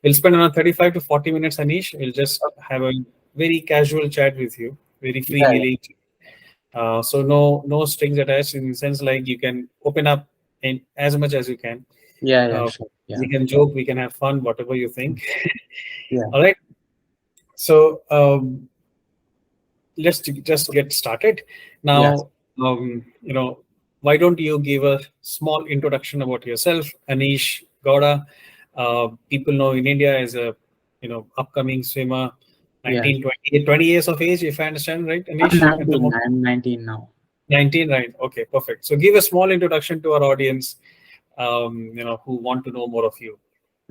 We'll spend around 35 to 40 minutes, Anish. We'll just have a very casual chat with you, very Yeah, freewheeling. So no strings attached, in the sense like you can open up in as much as you can. yeah, Uh, sure. Yeah, we can joke, we can have fun, whatever you think. yeah, All right. So let's just get started yeah, now. Why don't you give a small introduction about yourself, Aneesh Gowda? People know in India as a upcoming swimmer, yeah. 19, 20 years of age, if I understand right, I'm Anish, at the 19. moment. I'm 19 now. 19, right? Okay, perfect. So give a small introduction to our audience, who want to know more of you.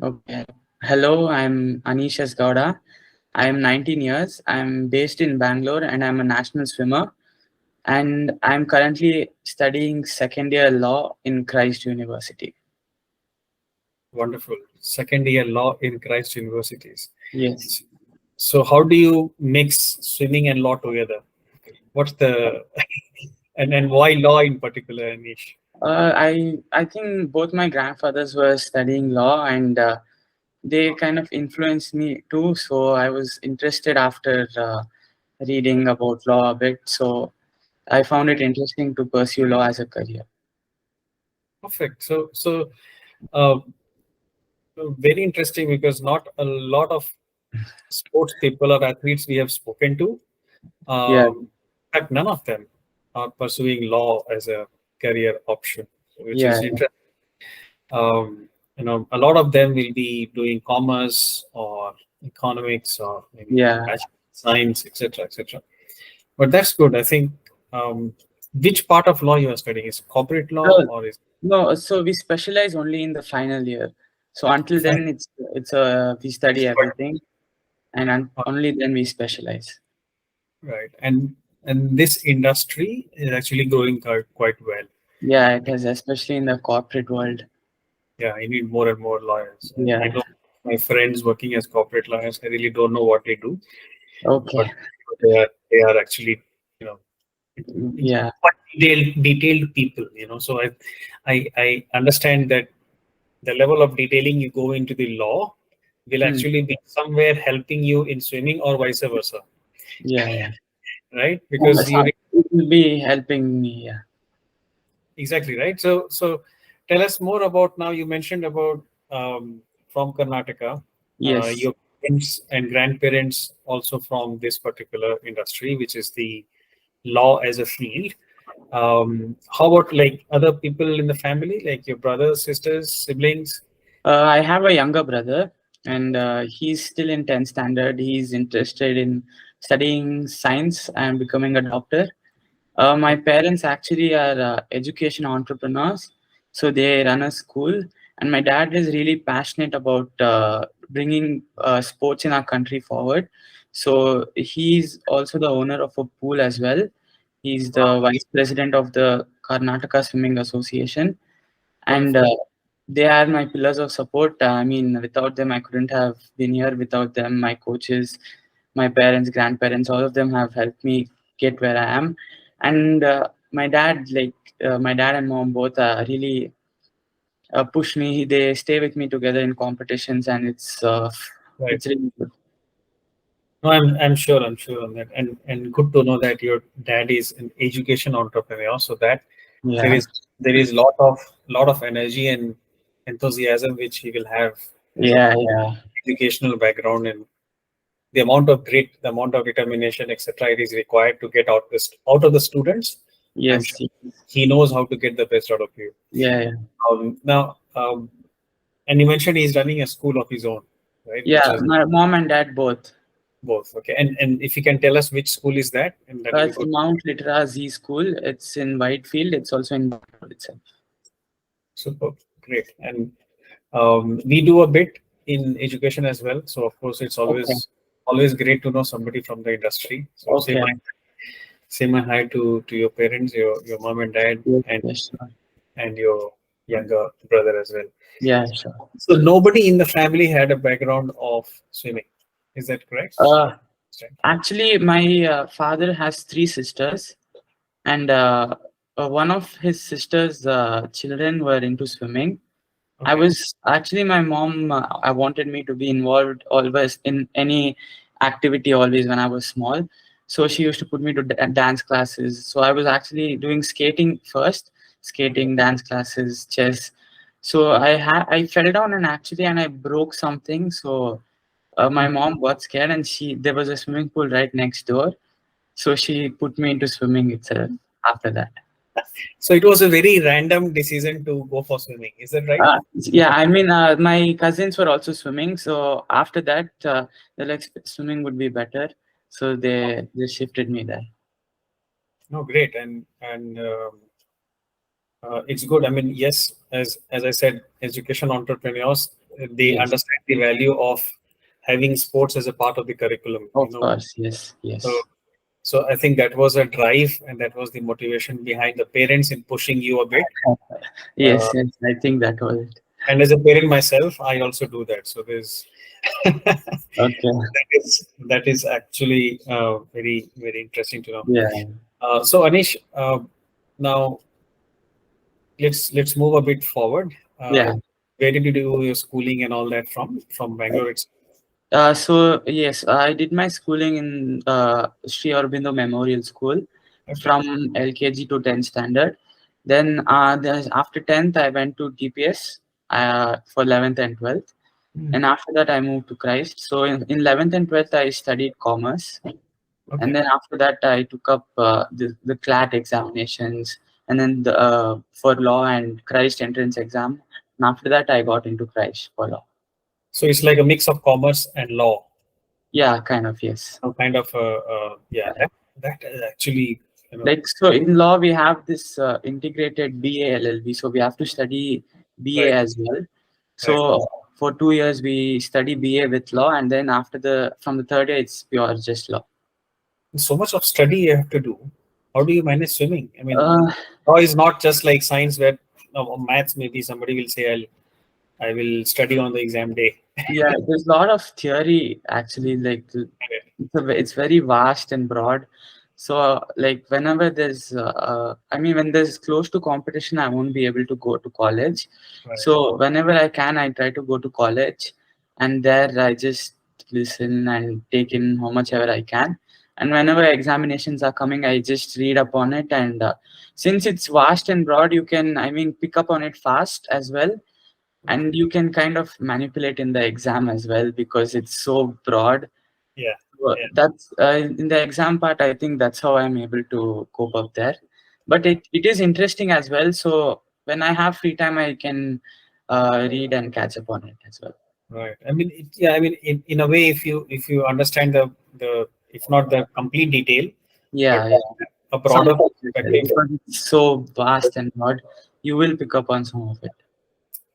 Okay. Hello, I'm Aneesh S Gowda. I'm 19 years. I'm based in Bangalore and I'm a national swimmer. And I'm currently studying second year law in Christ University. Wonderful. Second year law in Christ universities. Yes. So how do you mix swimming and law together? What's the and why law in particular, Anish? I think both my grandfathers were studying law and they kind of influenced me too. So I was interested after reading about law a bit. So I found it interesting to pursue law as a career. Perfect. Uh, very interesting, because not a lot of sports people or athletes we have spoken to, Yeah, in fact, none of them are pursuing law as a career option, which yeah, is interesting. A lot of them will be doing commerce or economics or maybe yeah. bachelor of science, etc., etc. But that's good. I think. Um, which part of law you are studying? Is it corporate law No, or is no. So we specialize only in the final year. So until fine? then, it's we study everything, and only then we specialize. Right. And this industry is actually growing quite well. Yeah, it has, especially in the corporate world. Yeah, I need more and more lawyers. I Yeah. know my friends working as corporate lawyers. I really don't know what they do, but Okay. they are actually, you know, Yeah. quite detailed people. So I understand that the level of detailing you go into the law will Hmm. actually be somewhere helping you in swimming or vice versa, Yeah. Yeah. right? Because you It will be helping me. Yeah. exactly right. So tell us more about now. You mentioned about from Karnataka, Yes. your parents and grandparents also from this particular industry, which is the law as a field. How about like other people in the family, like your brothers, sisters, siblings? I have a younger brother, and he's still in 10th standard. He's interested in studying science and becoming a doctor. My parents actually are education entrepreneurs, so they run a school. And my dad is really passionate about bringing sports in our country forward. So he's also the owner of a pool as well. He's the vice president of the Karnataka Swimming Association, and Wonderful. they are my pillars of support. I mean, without them, I couldn't have been here. Without them, my coaches, my parents, grandparents, all of them have helped me get where I am. And my dad and mom both really push me. They stay with me together in competitions, and Right. it's really good. No, I'm sure on that, and good to know that your dad is an education entrepreneur, so that there Yeah, is there is lot of energy and enthusiasm which he will have, yeah, yeah. educational background, and the amount of grit, the amount of determination, etc. It is required to get out of the students. I'm Yes, sure he knows how to get the best out of you. yeah, yeah. Now, and you mentioned he's running a school of his own, right? Which Yeah, is my mom and dad both. both. Okay, and if you can tell us which school is that, and that will be It's good. Mount Litera Z School. It's in Whitefield. It's also in Bangalore itself. Super, great. And we do a bit in education as well. So of course, it's Okay. always great to know somebody from the industry. So Okay. say my hi to your parents, your mom and dad, Yes, and yes, sure. your younger brother as well. Yeah, sure. So nobody in the family had a background of swimming. Is that correct? Uh, Actually, my father has three sisters, and one of his sisters' children were into swimming. I Okay. was actually, my mom, I wanted me to be involved always in any activity always when I was small. So she used to put me to dance classes. So I was actually doing skating first, Okay. skating, dance classes, chess. So I fell down and actually and I broke something. So my Hmm. mom got scared and there was a swimming pool right next door. So she put me into swimming itself after that. So it was a very random decision to go for swimming. Is that right? Yeah, I mean, my cousins were also swimming. So after that, they're like swimming would be better. So they shifted me there. No, great. It's good. I mean, yes, as I said, education entrepreneurs, they Yes, understand the value of having sports as a part of the curriculum. of course. Yes, So yes, so I think that was a drive, and that was the motivation behind the parents in pushing you a bit. Uh, yes, yes. I think that was it. and as a parent myself, I also do that. So there's Okay. that is actually very interesting to know. Yeah, So Anish, now let's move a bit forward. yeah. Where did you do your schooling and all that from? From Bangalore itself. So yes, I did my schooling in Sri Aurobindo Memorial School Okay. from LKG to 10th standard. Then after 10th, I went to TPS for 11th and 12th. Hmm. And after that, I moved to Christ. So in 11th and 12th, I studied commerce. And Okay. then after that, I took up the CLAT examinations and then for law and Christ entrance exam. And after that, I got into Christ for law. So it's like a mix of commerce and law. Yeah, kind of, yes. Some kind of yeah. That is actually you know Like, so in law, we have this integrated BA LLB. So we have to study BA right, as well. right. So for 2 years, we study BA with law. And then from the third year, it's pure just law. So much of study you have to do. How do you manage swimming? I mean, Uh, law is not just like science where or maths. Maybe somebody will say I will study on the exam day. Yeah, there's a lot of theory actually. Like it's very vast and broad. So like whenever I mean, when there's close to competition, I won't be able to go to college. Right. So whenever I can, I try to go to college, and there I just listen and take in how much ever I can. And whenever examinations are coming, I just read up on it. And since it's vast and broad, you can, I mean, pick up on it fast as well, Okay. and you can kind of manipulate in the exam as well because it's so broad. Yeah. Yeah. That's in the exam part, I think that's how I'm able to cope up there. But it is interesting as well, so when I have free time I can read and catch up on it as well. Right. I mean, yeah. I mean, in a way, if you understand the if not the complete detail, but Yeah, yeah, a some broader of it, perspective. because it's so vast and broad, you will pick up on some of it.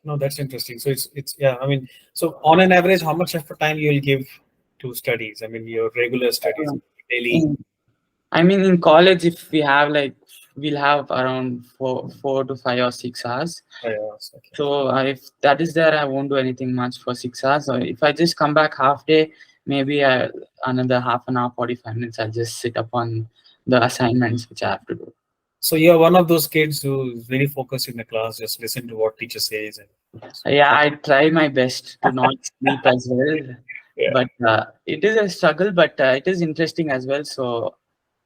No, that's interesting. So it's yeah. I mean, so on an average, how much of a time you will give to studies? I mean, your regular studies Uh, daily. in I mean, in college, if we have like, we'll have around 4 to 5 or 6 hours. Okay. So if that is there, I won't do anything much for 6 hours. Or if I just come back half day, maybe another half an hour, 45 minutes, I'll just sit up on the assignments which I have to do. So you're one of those kids who's very focused in the class, just listen to what teacher says, and Yeah, I try my best to not sleep as well, yeah. but it is a struggle, but it is interesting as well. So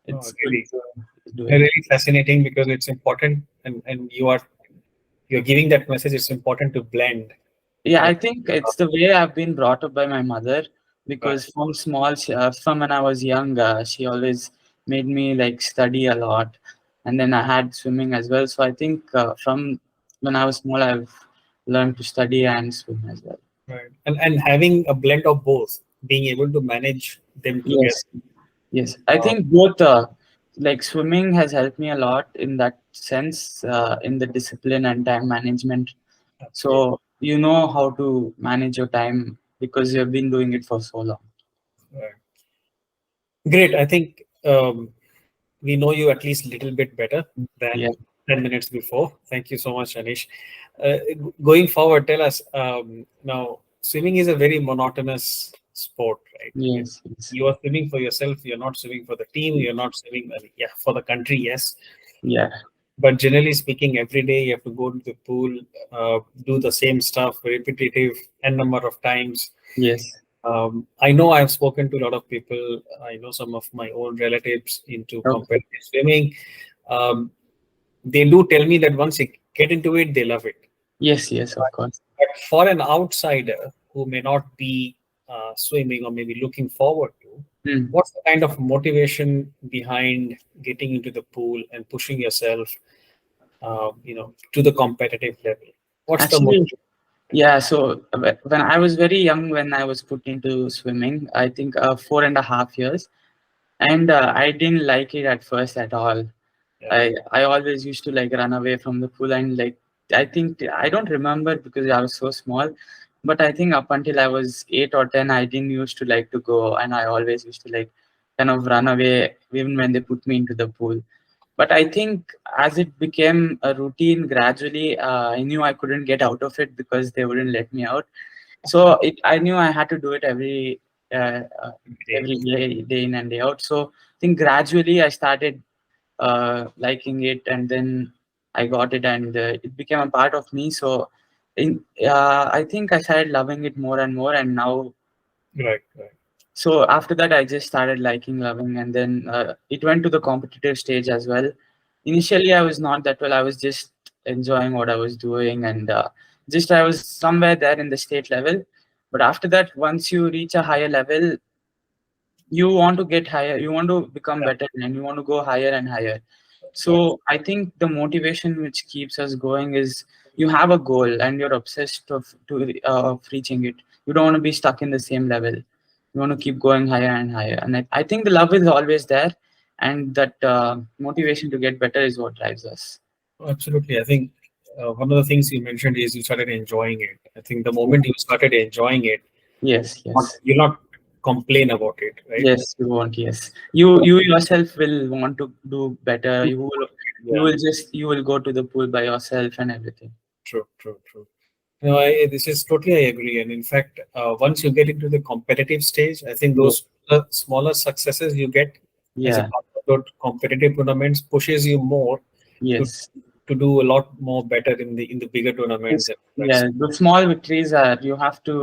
No, it's good really, to do it. really fascinating because it's important, and you're giving that message. It's important to blend. Yeah, Uh, I think it's the way I've been brought up by my mother right. because from when I was young, she always made me like study a lot, and then I had swimming as well. So I think from when I was small, I've learned to study and swim as well. Right. And having a blend of both, being able to manage them together. Yes, yes. I Uh, think both like swimming has helped me a lot in that sense, in the discipline and time management. Absolutely. So you know how to manage your time because you've been doing it for so long. Right. Great. I think we know you at least a little bit better Yeah. than 10 minutes before. Thank you so much, Anish. Going forward, tell us now, swimming is a very monotonous sport, right? I mean, Yes. Yes. you are swimming for yourself, you're not swimming for the team, you're not swimming, yeah, for the country, yes. Yeah. But generally speaking, every day you have to go to the pool, do the same stuff, repetitive n number of times. Yes. I know I've spoken to a lot of people. I know some of my own relatives into Okay. competitive swimming. Um, they do tell me that once you get into it, they love it. Yes, yes, of course. But for an outsider who may not be swimming or maybe looking forward to, Hmm. what's the kind of motivation behind getting into the pool and pushing yourself, to the competitive level? What's the Actually, motivation? yeah. So when I was very young, when I was put into swimming, I think 4.5 years, and I didn't like it at first at all. Yeah, I always used to like run away from the pool, and like I think I don't remember because I was so small, but I think up until I was 8 or 10, I didn't used to like to go, and I always used to like kind of run away even when they put me into the pool. But I think as it became a routine gradually, I knew I couldn't get out of it because they wouldn't let me out. So I knew I had to do it uh, uh, great. every day in and day out. So I think gradually I started liking it, and then I got it, and it became a part of me. So I think I started loving it more and more, and now, Right, right. so after that I just started liking loving, and then it went to the competitive stage as well. Initially I was not that well, I was just enjoying what I was doing, and just I was somewhere there in the state level. But after that, once you reach a higher level, you want to get higher, you want to become Yeah, better, and you want to go higher and higher. right, So I think the motivation which keeps us going is you have a goal and you're obsessed of reaching it. You don't want to be stuck in the same level. You want to keep going higher and higher. And I think the love is always there, and that motivation to get better is what drives us. absolutely. I think one of the things you mentioned is you started enjoying it. I think the moment you started enjoying it, Yes, yes. you'll not complain about it, right? Yes, you want. Yes, you yourself will want to do better. You Yeah, will just you will go to the pool by yourself and everything. true, true, true. No, this is totally I agree. And in fact, once you get into the competitive stage, I think Yeah. those smaller successes you get as a Yeah. part of those competitive tournaments pushes you more to Yes. do a lot more better in the bigger Yes. tournaments and like Yeah. The small victories are you have to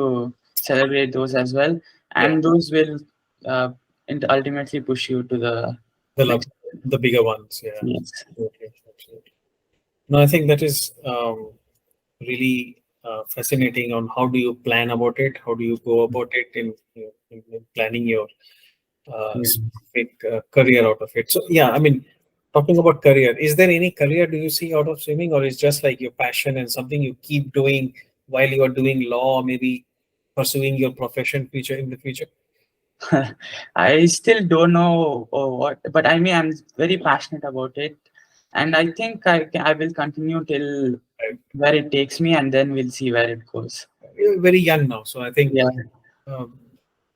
celebrate those as well, yeah, and those will uh, ultimately push you to the the next. the bigger ones. Yeah, Yes. absolutely, absolutely. No, I think that is really fascinating on how do you plan about it, how do you go about it in planning your Yeah. specific career out of it. So yeah, I mean, talking about career, is there any career do you see out of swimming, or is just like your passion and something you keep doing while you are doing law, or maybe pursuing your profession future in the future? I still don't know what, but I mean, I'm very passionate about it, and I think I will continue till Right. where it takes me, and then we'll see where it goes. You're very young now, so I think Yeah, um,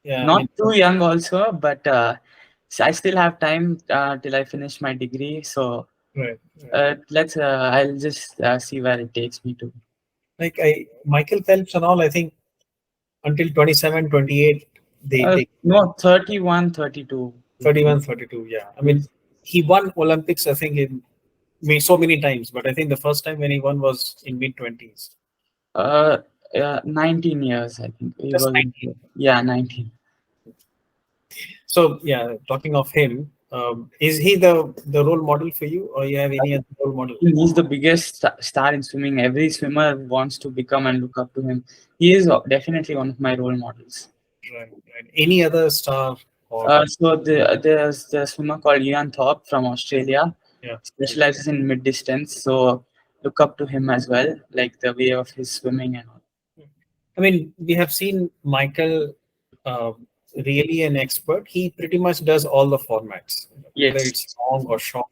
yeah, I not mean, too young also, but I still have time till I finish my degree. So right, right. let's. I'll just see where it takes me to. Like Michael Phelps and all, I think until 27, 28, they No, 31, 32. 31, 32. Yeah, I mean, Yes. he won Olympics, I think, in so many times, but I think the first time when he won was in mid 20s. Uh, 19 years, I think. He Just was, 19. yeah, 19. So yeah, talking of him, is he the role model for you, or you have any other role model? He's the biggest star in swimming. Every swimmer wants to become and look up to him. He is definitely one of my role models. Right, right. Any other star or So there's the swimmer called Ian Thorpe from Australia, yeah? specializes in mid distance. So look up to him as well, like the way of his swimming and all. I mean, we have seen Michael, uh, really an expert. He pretty much does all the formats, whether Yes, it's long or short.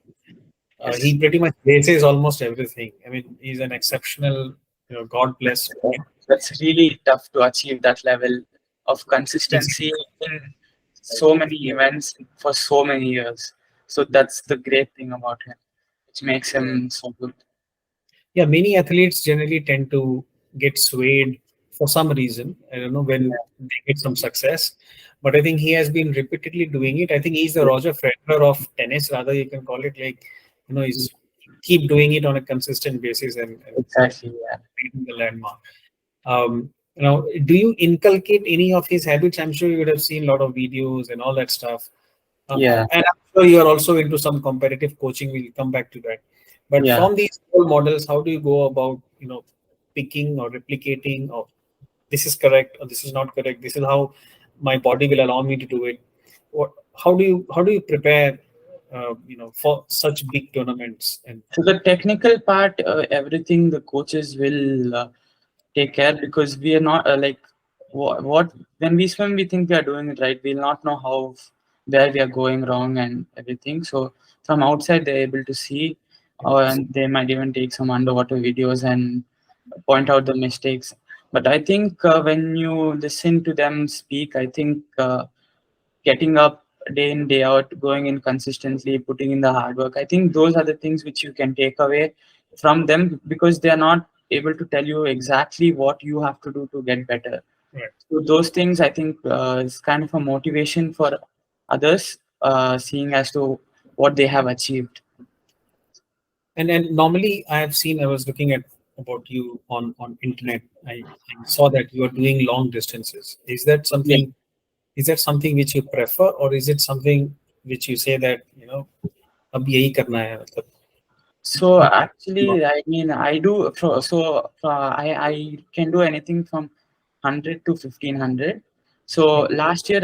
yes. He pretty much bases almost everything. I mean, he's an exceptional, God bless. That's really tough to achieve that level of He's consistency in so many events for so many years. So that's the great thing about him, which makes him so good. Yeah, many athletes generally tend to get swayed for some reason. I don't know when they get some success, but I think he has been repeatedly doing it. I think he's the Roger Federer of tennis, rather you can call it like, he's keep doing it on a consistent basis and Exactly. Yeah. beating the landmark. Do you inculcate any of his habits? I'm sure you would have seen a lot of videos and all that stuff. Yeah. And I'm sure you are also into some competitive coaching. We'll come back to that. But Yeah. from these role models, how do you go about, picking or replicating, or this is correct or this is not correct? This is how my body will allow me to do it. What? How do you prepare, for such big tournaments? And So the technical part, everything the coaches will take care, because we are not what when we swim we think we are doing it right. We'll not know how where we are going wrong and everything. So from outside they're able to see, and they might even take some underwater videos and point out the mistakes. But I think when you listen to them speak, I think getting up day in day out, going in consistently, putting in the hard work, I think those are the things which you can take away from them, because they are not able to tell you exactly what you have to do to get better. right. So those things I think is kind of a motivation for others, seeing as to what they have achieved. And normally I have seen, I was looking at about you on internet. I saw that you are doing long distances. Yeah. Is that something which you prefer, or is it something which you say that अब यही करना है मतलब So actually, I mean, I do. I can do anything from 100 to 1500. So last year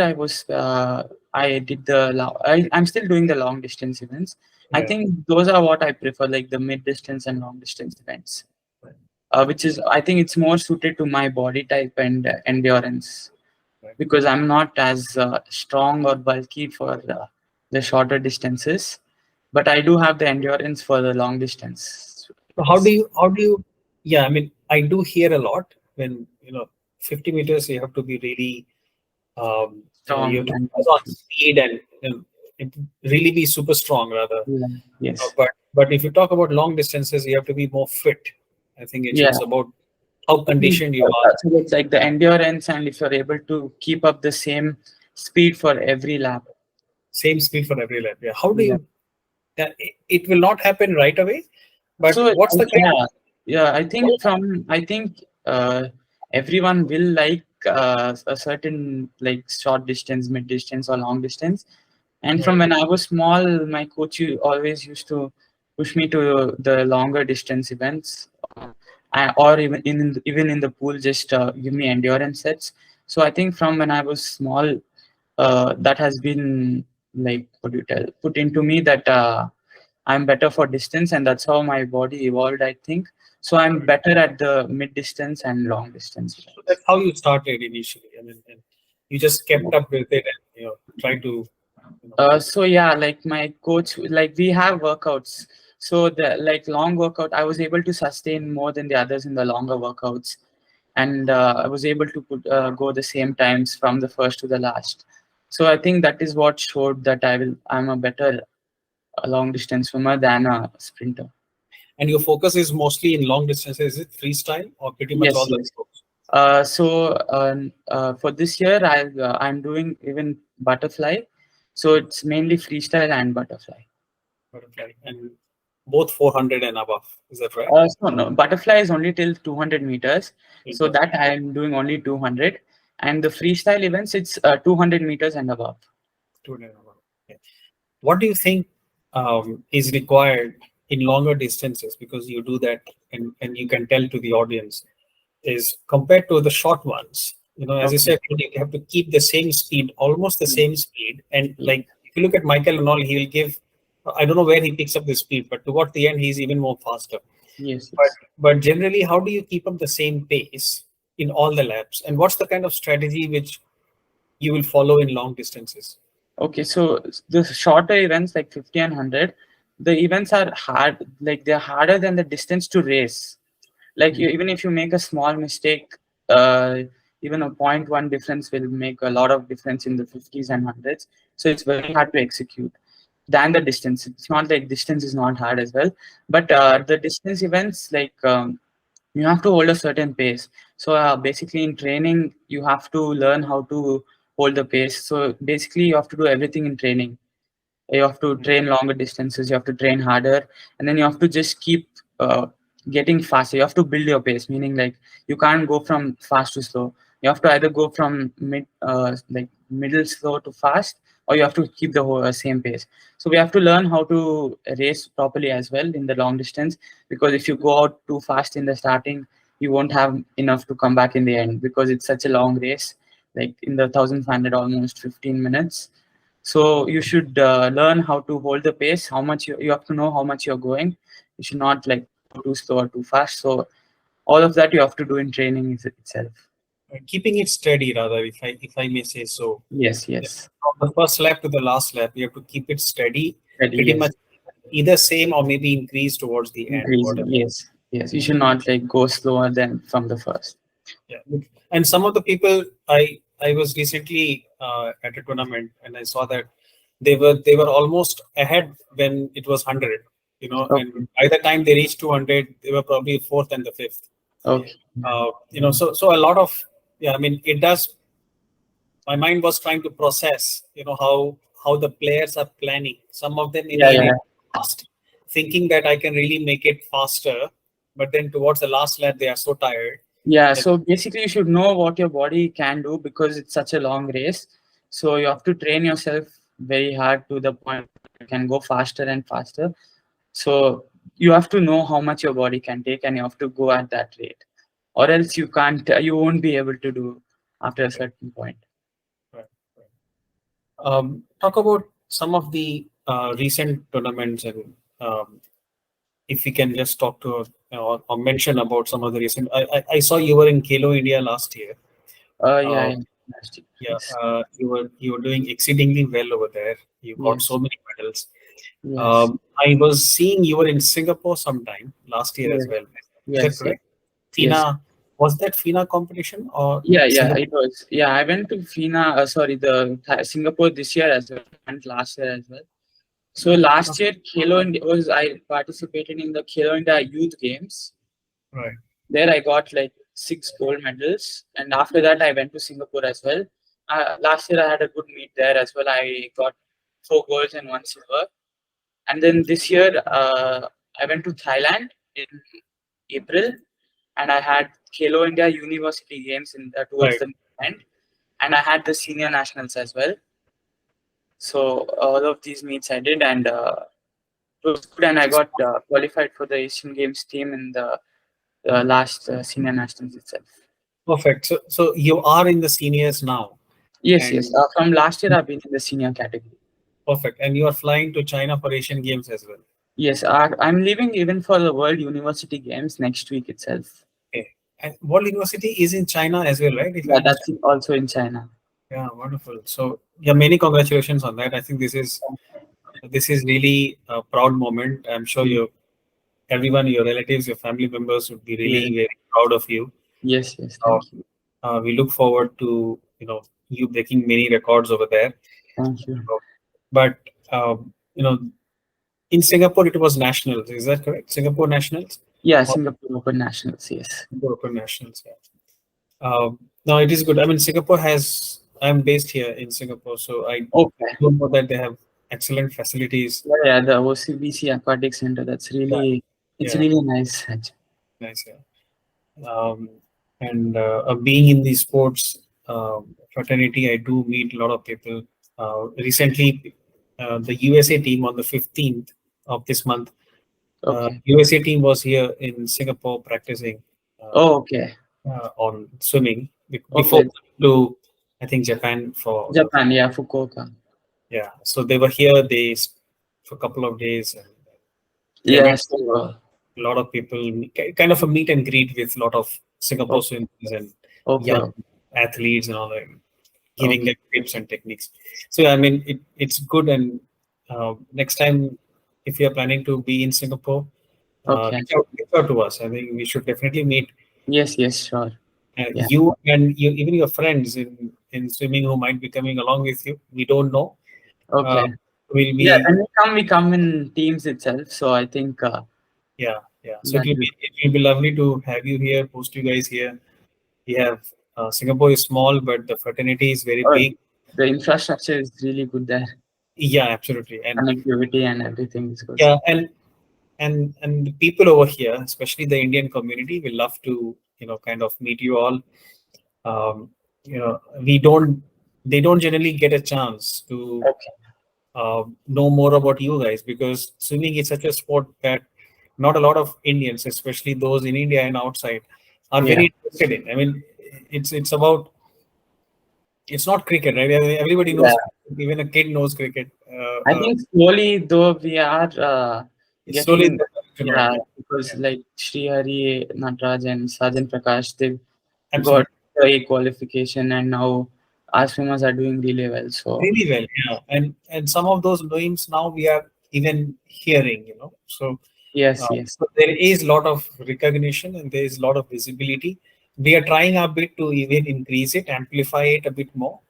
I did I'm still doing the long distance events. I yeah, think those are what I prefer, like the mid distance and long distance events, which is, I think it's more suited to my body type and endurance, right. because I'm not as strong or bulky for the shorter distances, but I do have the endurance for the long distance. So Yes. how do you yeah, I mean, I do hear a lot when 50 meters you have to be really you have Strong to and focus on speed and it really be super strong rather. yeah. Yes. But if you talk about long distances, you have to be more fit. I think Yeah. it's about how I think conditioned you are. so it's like the endurance, and if you're able to keep up the same speed for every lap. Same speed for every lap. Yeah. How do Yeah. you? It will not happen right away. But So what's the kind yeah, yeah. of I think everyone will like a certain like short distance, mid distance, or long distance. And from right, when I was small, my coach always used to push me to the longer distance events, or even in the pool, just give me endurance sets. So I think from when I was small, that has been like, what do you tell, put into me that I'm better for distance, and that's how my body evolved, I think. So I'm right. better at the mid distance and long distance So events. that's how you started initially. I mean, and you just kept up with it and try to you know So yeah, like my coach, like we have workouts. So the like long workout, I was able to sustain more than the others in the longer workouts, and I was able to go the same times from the first to the last. So I think that is what showed that I'm a better long distance swimmer than a sprinter. and your focus is mostly in long distances. Is it freestyle or pretty much Yes, all the yes. sports? For this year, I'm doing even butterfly. So it's mainly freestyle and butterfly. Butterfly and both 400 and above. Is that right? So no, butterfly is only till 200 meters. In So that butterfly. I'm doing only 200. And the freestyle events, it's 200 meters and above. 200 and above. Okay. What do you think is required in longer distances? Because you do that and you can tell to the audience is compared to the short ones. As you Okay. said, you have to keep the same speed, almost the same speed. And like if you look at Michael and all, he will give. I don't know where he picks up the speed, but toward the end, he's even more faster. Yes, But yes. but generally, how do you keep up the same pace in all the laps? And what's the kind of strategy which you will follow in long distances? Okay, so the shorter events like 50 and 100, the events are hard, like they're harder than the distance to race. Like Mm. even if you make a small mistake, uh, even a point one difference will make a lot of difference in the 50s and 100s. So it's very hard to execute than the distance. It's not like distance is not hard as well, but Right. the distance events, like you have to hold a certain pace. So basically in training you have to learn how to hold the pace. So basically you have to do everything in training. You have to train longer distances, you have to train harder, and then you have to just keep getting faster. You have to build your pace, meaning like you can't go from fast to slow. You have to either go from middle slow to fast, or you have to keep the whole same pace. So we have to learn how to race properly as well in the long distance, because if you go out too fast in the starting, you won't have enough to come back in the end, because it's such a long race, like in the 1500, almost 15 minutes. So you should learn how to hold the pace, how much you have to know how much you're going. You should not like go too slow or too fast. So all of that you have to do in training itself. Keeping it steady, rather, if I may say so. Yes, Yeah. yes. From the first lap to the last lap, you have to keep it steady, Steady, pretty yes. much either same or maybe increase towards the end. Increasing, Whatever. yes. Yes. You should not like go slower than from the first. Yeah. And some of the people, I was recently at a tournament and I saw that they were almost ahead when it was 100. And Okay. by the time they reached 200, they were probably fourth and the fifth. Okay. So a lot of, yeah, I mean, it does. My mind was trying to process, how the players are planning. Some of them Yeah, yeah. initially fast, thinking that I can really make it faster, but then towards the last lap they are so tired Yeah, that so basically you should know what your body can do, because it's such a long race. So you have to train yourself very hard to the point you can go faster and faster. So you have to know how much your body can take, and you have to go at that rate, or else you can't. You won't be able to do after a certain point. right, talk about some of the recent tournaments, and if we can just talk to or mention about some of the recent. I saw you were in Kalo India last year. Yeah, Uh, yeah. Fantastic. yeah, Yes, you were doing exceedingly well over there. You got so yes, many medals. yes, I was seeing you were in Singapore sometime last year as yes, well. Is that yes, yes, correct? yes. FINA, was that FINA competition or Yeah, yeah, Singapore? it was. Yeah, I went to FINA, sorry, Singapore this year as well, and last year as well. So last year, I participated in the Khelo India Youth Games. Right. There I got like 6 gold medals, and after that I went to Singapore as well. Last year I had a good meet there as well. I got 4 golds and 1 silver. And then this year I went to Thailand in April, and I had Khelo India University Games towards Right. the end, and I had the senior nationals as well. So all of these meets I did, and it was good, and I got qualified for the Asian Games team in the last senior nationals itself. Perfect. So you are in the seniors now, Yes, yes. and From last year, I've been in the senior category. perfect. And you are flying to China for Asian Games as well. Yes, I'm leaving even for the World University Games next week itself. Okay. And World University is in China as well, right? If I Yeah, that's understand. also in China. Yeah, wonderful. So yeah, many congratulations on that. I think this is really a proud moment. I'm sure Yes, everyone, your relatives, your family members would be yes, really very proud of you. yes, yes. Uh, Thank you, we look forward to you breaking many records over there. thank you. But in Singapore it was nationals. Is that correct? Singapore nationals Yeah, or Singapore Open Nationals. Yes. Singapore Open nationals? Yeah. No, it is good. I mean, Singapore has. I'm based here in Singapore, so I Okay. do know that they have excellent facilities. Yeah, yeah. The OCBC Aquatic Center. Yeah, It's yeah, really nice. Actually. nice. Yeah. And being in the sports fraternity, I do meet a lot of people. Recently, the USA team on the 15th of this month, Okay. USA team was here in Singapore practicing Oh, okay. on swimming before Okay. to, I think, Japan for the, Japan. Yeah, Fukuoka. yeah. So they were here for a couple of days, and they Yeah. met So, a lot of people, kind of a meet and greet with a lot of Singapore okay. swimmers and Okay. young athletes and all that, giving Okay. them tips and techniques. So I mean, it's good. And next time, if you are planning to be in Singapore, Okay. reach out to us. I think we should definitely meet. Yes. Yes. Sure. Yeah. You and even your friends in swimming who might be coming along with you. We don't know. Uh, Okay. will Yeah. be And we come in teams itself. So I think Yeah, yeah. So that will. it will be lovely to have you here, host you guys here. We have Singapore is small, but the fraternity is very Oh, big. the infrastructure is really good there. Yeah, absolutely. And connectivity and everything is good. yeah, and the people over here, especially the Indian community, will love to, kind of meet you all. Um, we don't, they don't generally get a chance to Okay. know more about you guys, because swimming is such a sport that not a lot of Indians, especially those in India and outside, are Yeah. very interested in. I mean, it's about, it's not cricket, right? I mean, everybody Yeah. knows, even a kid knows cricket. I think slowly though we are It's slowly getting, they're to know it. yeah, Yeah, because yeah, like Sri Hari, Nataraj and Sajan Prakash, they got absolutely. the A qualification and now our swimmers are doing really well. So Really well, yeah. And some of those names now we are even hearing, So, yes, yes. so there is a lot of recognition and there is a lot of visibility. We are trying our bit to even increase it, amplify it a bit more.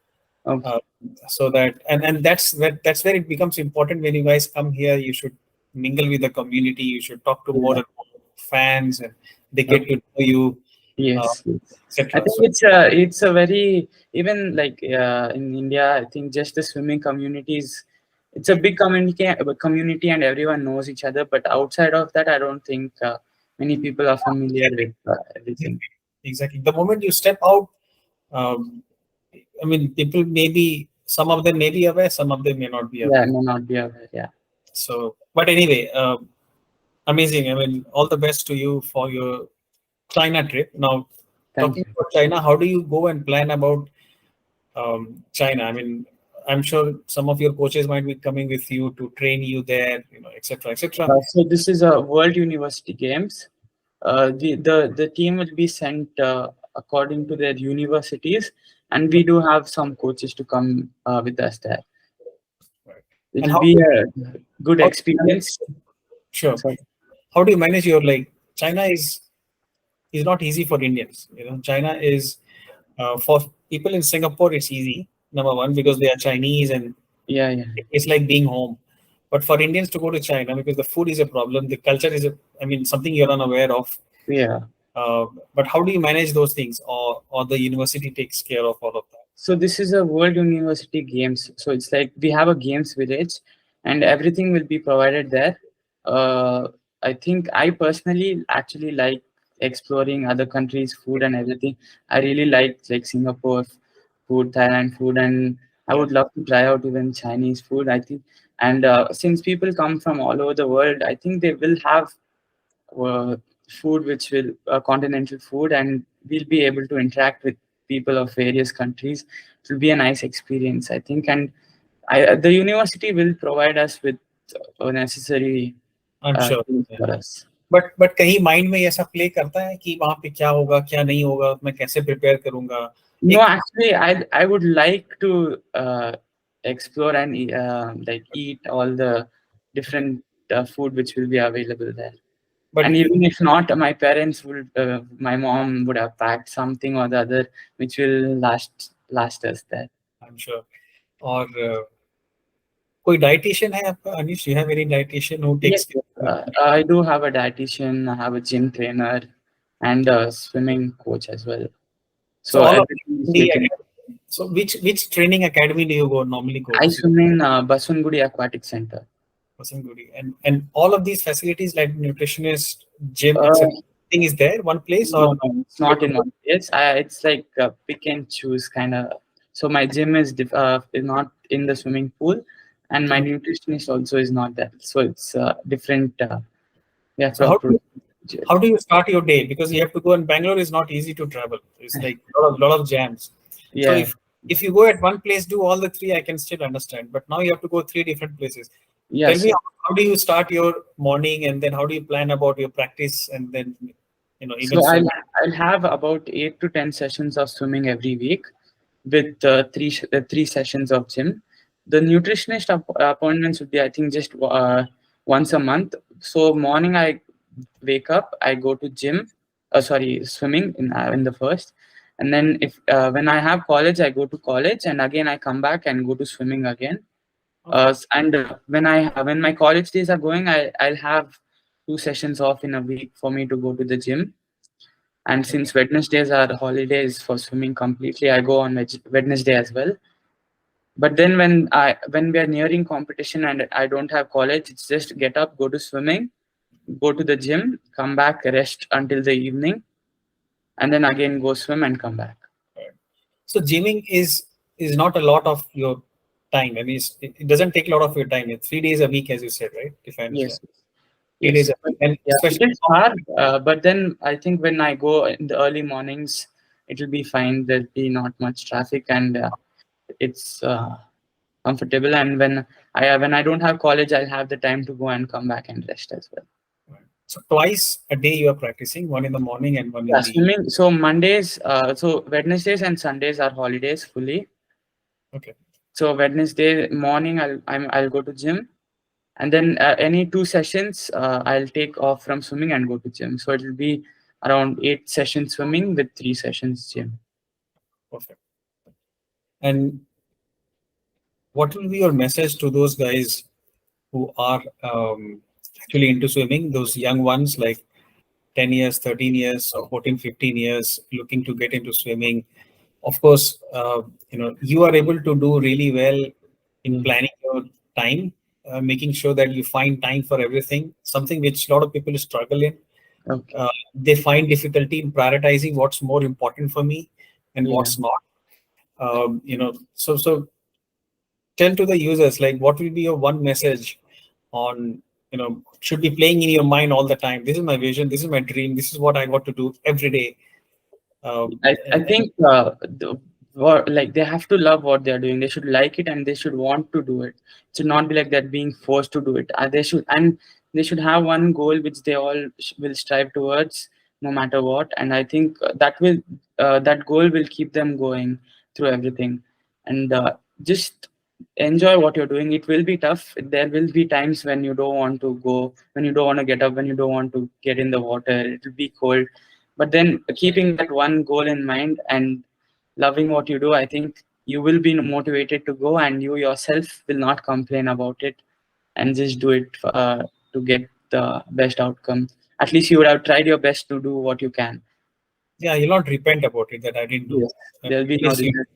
Okay. Uh, so that, and that's where it becomes important. When you guys come here, you should mingle with the community. You should talk to more Yeah. and more fans, and they get Okay. to know you, uh, Yes, yes. I etc. think So it's a very, even like in India, I think just the swimming communities, it's a big community and everyone knows each other. But outside of that, I don't think many people are familiar with everything. exactly, exactly. The moment you step out, um, I mean, people maybe, some of them may be aware, some of them may not be Yeah, aware. may not be aware. Yeah, So, but anyway, amazing. I mean, all the best to you for your China trip. Now, thank talking you. about China, how do you go and plan about China? I mean, I'm sure some of your coaches might be coming with you to train you there, etc., etc. So this is a World University Games. The team will be sent according to their universities, and we do have some coaches to come with us there. Right. It And will be a good how do you manage, experience. sure, So how do you manage your, like, China is not easy for Indians. China is, for people in Singapore, it's easy. Number one, because they are Chinese and yeah, yeah, it's like being home. But for Indians to go to China, because the food is a problem, the culture is I mean, something you're unaware of. yeah. Uh, but how do you manage those things, or the university takes care of all of that? So this is a World University Games. So it's like we have a games village, and everything will be provided there. Uh, I think I personally actually like exploring other countries' food and everything. I really like Singapore food, Thailand food, and I Yeah, would love to try out even Chinese food. I think, and since people come from all over the world, I think they will have uh, food which will continental food, and we'll be able to interact with people of various countries. It will be a nice experience, I think, and the university will provide us with necessary I'm sure. things Yeah. for us. But कहीं mind में ऐसा play करता है कि वहां पे क्या होगा, क्या नहीं होगा, मैं कैसे प्रिपेयर करूंगा? No, एक actually, I would like to explore and like eat all the different food which will be available there. But And even if not, my parents would, my mom would have packed something or the other which will last us there. I am sure. और कोई dietitian है आपका, Anish? You have any dietitian who Yes, takes yes. Care? I do have a dietitian, I have a gym trainer, and a swimming coach as well. So So all of everything is the taken. academy. So which training academy do you go normally go I to? swim in Basungudi Aquatic Center. Vasanguri. And all of these facilities like nutritionist, gym, Uh, etc. Thing is there one place, or no, no, it's not in one place. It's like pick and choose kind of. So my gym is not in the swimming pool, and my nutritionist also is not there. So it's different. We have so to approach. how do you start your day? Because you have to go, and Bangalore is not easy to travel. It's like a lot of jams. So Yeah. if you go at one place, do all the three, I can still understand. But now you have to go three different places. Tell Yes. me, how do you start your morning, and then how do you plan about your practice, and then even So swim? I'll have about 8 to 10 sessions of swimming every week, with three sessions of gym. The nutritionist appointments would be, I think, just once a month. So morning I wake up, I go to gym. Sorry, swimming in the first, and then if when I have college, I go to college, and again I come back and go to swimming again. Okay. And when my college days are going, I'll have 2 sessions off in a week for me to go to the gym. And Okay. since Wednesdays are holidays for swimming completely, I go on Wednesday as well. But then when we are nearing competition and I don't have college, it's just get up, go to swimming, go to the gym, come back, rest until the evening, and then again go swim and come back. Right. So gymming is not a lot of your time. I mean, it doesn't take a lot of your time. It's 3 days a week, as you said, right? If I understand, Yes, 3 days yes. a week, and Yeah, it especially is hard, but then I think when I go in the early mornings, it will be fine. There'll be not much traffic, and it's comfortable. And when I don't have college, I'll have the time to go and come back and rest as well. so twice a day you are practicing, one in the morning and one in Yeah, the swimming. So Mondays, so Wednesdays and Sundays are holidays fully. okay. So Wednesday morning, I'll go to gym, and then any 2 sessions I'll take off from swimming and go to gym. So it will be around 8 sessions swimming with 3 sessions gym. Perfect. And what will be your message to those guys who are actually into swimming, those young ones like 10 years, 13 years, or 14, 15 years, looking to get into swimming? Of course, you are able to do really well in Mm. planning your time, making sure that you find time for everything, something which a lot of people struggle in. Okay. They find difficulty in prioritizing what's more important for me and Yeah. what's not. So tell to the users, like, what will be your one message on, should be playing in your mind all the time. This is my vision, this is my dream, this is what I got to do every day. I think like they have to love what they are doing. They should like it and they should want to do it. It should not be like that being forced to do it. They should have one goal which they all will strive towards no matter what. And I think that goal will keep them going through everything. And just enjoy what you're doing. It will be tough. There will be times when you don't want to go, when you don't want to get up, when you don't want to get in the water. It will be cold, but then keeping that one goal in mind and loving what you do, I think you will be motivated to go, and you yourself will not complain about it, and just do it to get the best outcome. At least you would have tried your best to do what you can. Yeah, you'll not repent about it that I didn't do. Yes, there'll be At no least you, regret.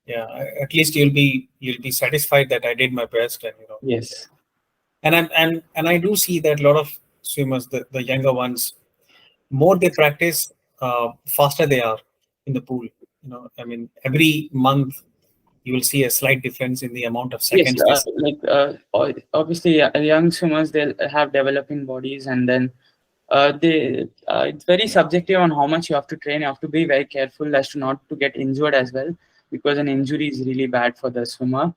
yeah, at least you'll be satisfied that I did my best, and Yes. and I do see that a lot of swimmers, the younger ones, more they practice, faster they are in the pool. I mean, every month you will see a slight difference in the amount of Yes, seconds they. obviously, young swimmers, they'll have developing bodies, and then it's very subjective on how much you have to train. You have to be very careful as to not to get injured as well, because an injury is really bad for the swimmer.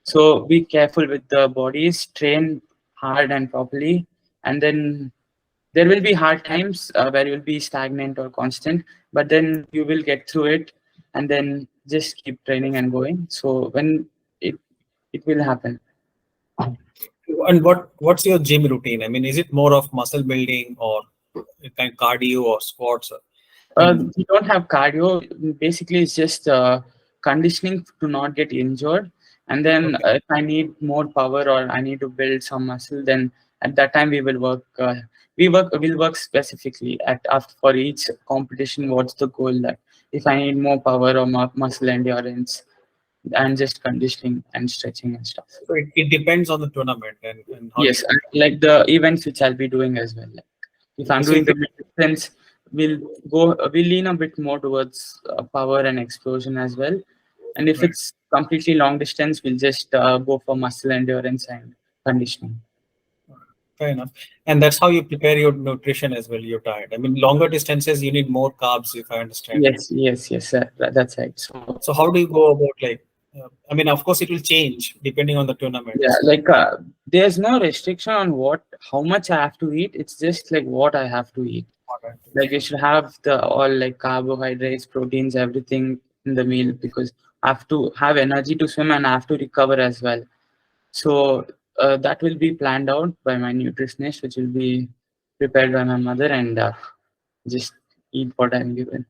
So be careful with the bodies, train hard and properly, and then there will be hard times where you will be stagnant or constant, but then you will get through it, and then just keep training and going. So when it it will happen. And what's your gym routine? I mean, is it more of muscle building or kind of cardio or squats? I mean, We don't have cardio. Basically, it's just conditioning to not get injured. And then okay, if I need more power or I need to build some muscle, then at that time we will work. We'll work specifically at after for each competition. What's the goal? That if I need more power or more muscle endurance, and just conditioning and stretching and stuff. so it depends on the tournament and how you Yes, and prepare. like the events which I'll be doing as well. Like if I'm Okay, so doing if the it, mid distance, we'll lean a bit more towards power and explosion as well. And if right, it's completely long distance, we'll just go for muscle endurance and conditioning. fair enough. And that's how you prepare your nutrition as well, your diet. I mean, longer distances, you need more carbs, if I understand. Yes, yes, yes, that's right. So So how do you go about, like, I mean, of course, it will change depending on the yeah, tournaments. like there's no restriction on how much I have to eat. It's just like what I have to eat. Like you should have the all like carbohydrates, proteins, everything in the meal, because I have to have energy to swim and I have to recover as well. So that will be planned out by my nutritionist, which will be prepared by my mother, and just eat what I'm given.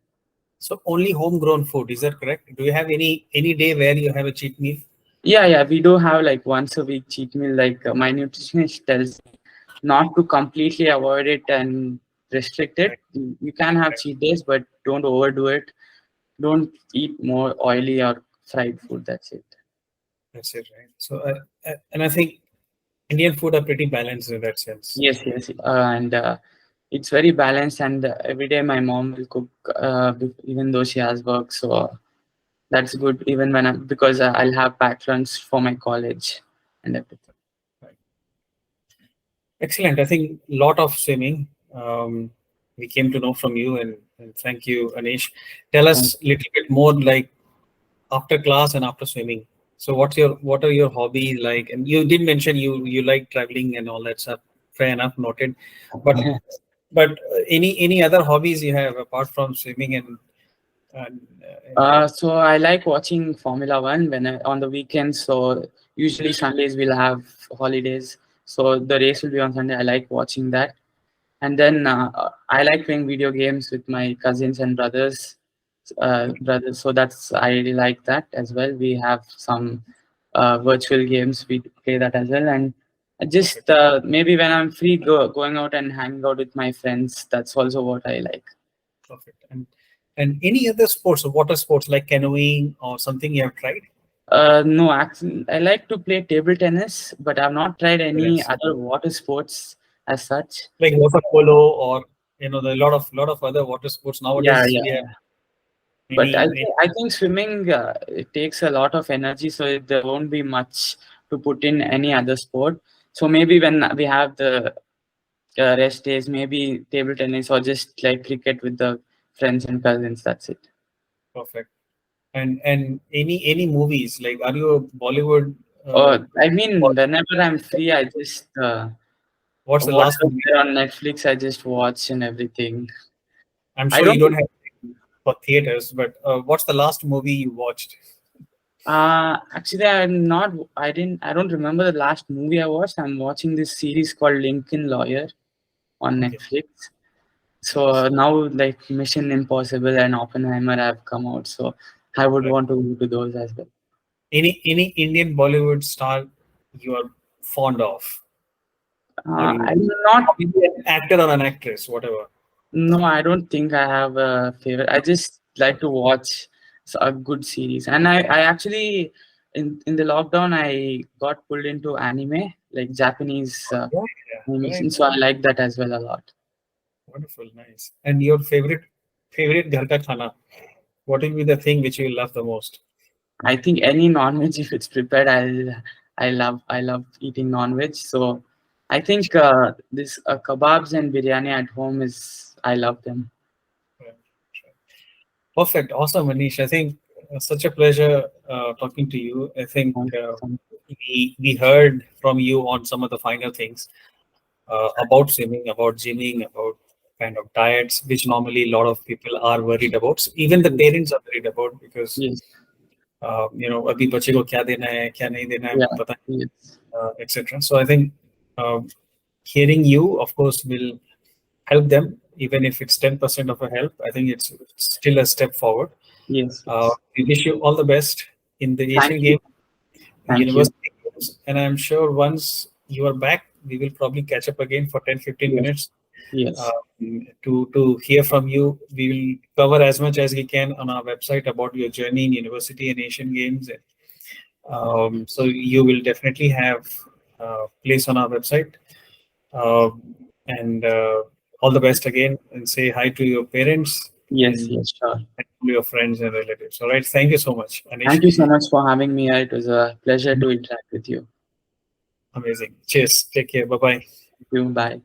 So only homegrown food, is that correct? Do you have any day where you have a cheat meal? Yeah, yeah, we do have like once a week cheat meal. Like my nutritionist tells me not to completely avoid it and restrict it. Right. You can have cheat days, but don't overdo it. Don't eat more oily or fried food. That's it. That's it, right? So, and I think Indian food are pretty balanced in that sense. Yes, yes, and it's very balanced. And every day my mom will cook, even though she has work. So that's good. Even when because I'll have packed lunch for my college and everything. Right. Excellent. I think a lot of swimming we came to know from you, and thank you, Anish. Tell And, us a little bit more, like after class and after swimming. So, what are your hobbies like? And you did mention you like traveling and all that stuff. Fair enough, noted. But any other hobbies you have apart from swimming and so I like watching Formula One on the weekends. So usually Sundays we'll have holidays. So the race will be on Sunday. I like watching that. And then I like playing video games with my cousins and brothers. So that's I really like that as well. We have some virtual games. We play that as well. And just perfect, maybe when I'm free, going out and hanging out with my friends. That's also what I like. perfect. And any other sports, water sports like canoeing or something you have tried? No, actually, I like to play table tennis, but I've not tried any Yes. other water sports as such. Like water polo, or there are a lot of other water sports Yeah, nowadays. We have yeah. But many. I think swimming it takes a lot of energy, so there won't be much to put in any other sport. So maybe when we have the rest days, maybe table tennis or just like cricket with the friends and cousins. That's it. Perfect. And any movies, like, are you a Bollywood? I mean, Or whenever I'm free, I just what's the last whatever's movie? there on Netflix, I just watch and everything. I'm I sure you don't. don't have for theaters, but what's the last movie you watched? Actually, I'm not. I didn't. I don't remember the last movie I watched. I'm watching this series called Lincoln Lawyer on Okay, Netflix. So nice. now, like Mission Impossible and Oppenheimer have come out. So I would Right. want to go to those as well. Any Indian Bollywood star you are fond of? I mean, I'm not. maybe an actor or an actress, whatever. No, I don't think I have a favorite. I just like to watch a good series, and I actually in the lockdown I got pulled into anime, like Japanese Yeah, yeah, right. animation. So I like that as well a lot. Wonderful, nice. And your favorite ghar ka khana? What will be the thing which you love the most? I think any non-veg if it's prepared, I love eating non-veg. So I think this kebabs and biryani at home is I love them. Right, right. Perfect, awesome, Manish. I think such a pleasure talking to you. I think Um, um, we heard from you on some of the finer things about swimming, about gymming, about kind of diets, which normally a lot of people are worried about. So even the parents are worried about, because yes, अभी बच्चे को क्या देना है, क्या नहीं देना है, yeah, पता yes, etc. So I think uh, hearing you, of course, will help them, even if it's 10% of a help. I think it's still a step forward. yes, yes. We wish you all the best in the Thank Asian you, Games, thank you. University Games, and I'm sure once you are back, we will probably catch up again for 10-15 Yes, minutes yes, to hear from you. We will cover as much as we can on our website about your journey in university and Asian Games. So you will definitely have place on our website. And all the best again, and say hi to your parents yes, and, yes, sure. to your friends and relatives. All right. Thank you so much, Anish. Thank you so much for having me here. It was a pleasure to interact with you. Amazing. Cheers. Take care. Bye bye. Thank you. Bye.